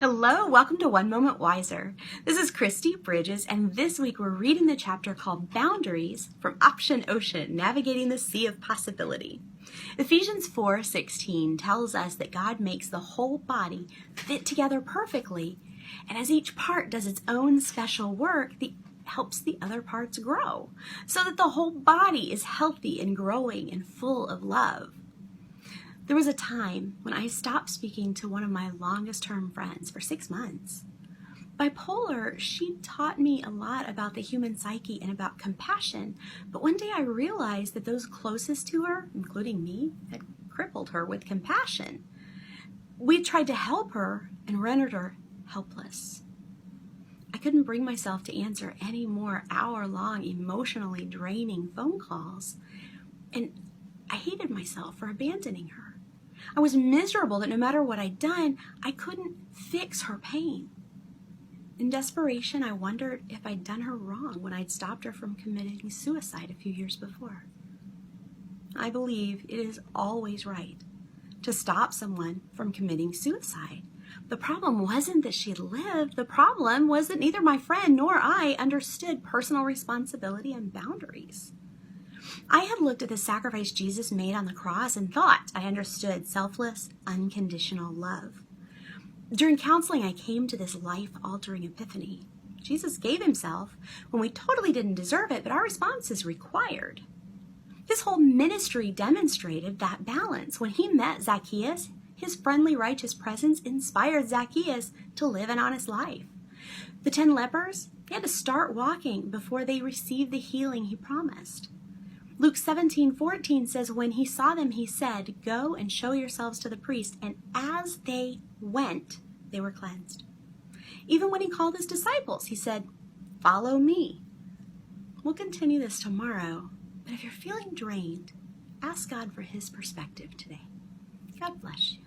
Hello, welcome to One Moment Wiser. This is Christy Bridges, and this week we're reading the chapter called Boundaries from Option Ocean, Navigating the Sea of Possibility. Ephesians 4:16 tells us that God makes the whole body fit together perfectly, and as each part does its own special work, helps the other parts grow, so that the whole body is healthy and growing and full of love. There was a time when I stopped speaking to one of my longest-term friends for 6 months. Bipolar, she taught me a lot about the human psyche and about compassion, but one day I realized that those closest to her, including me, had crippled her with compassion. We tried to help her and rendered her helpless. I couldn't bring myself to answer any more hour-long, emotionally draining phone calls, and I hated myself for abandoning her. I was miserable that no matter what I'd done, I couldn't fix her pain. In desperation, I wondered if I'd done her wrong when I'd stopped her from committing suicide a few years before. I believe it is always right to stop someone from committing suicide. The problem wasn't that she had lived. The problem was that neither my friend nor I understood personal responsibility and boundaries. I had looked at the sacrifice Jesus made on the cross and thought I understood selfless, unconditional love. During counseling, I came to this life-altering epiphany. Jesus gave himself when we totally didn't deserve it, but our response is required. His whole ministry demonstrated that balance. When he met Zacchaeus, his friendly, righteous presence inspired Zacchaeus to live an honest life. The 10 lepers, they had to start walking before they received the healing he promised. Luke 17:14 says, when he saw them, he said, "Go and show yourselves to the priest." And as they went, they were cleansed. Even when he called his disciples, he said, "Follow me." We'll continue this tomorrow, but if you're feeling drained, ask God for his perspective today. God bless you.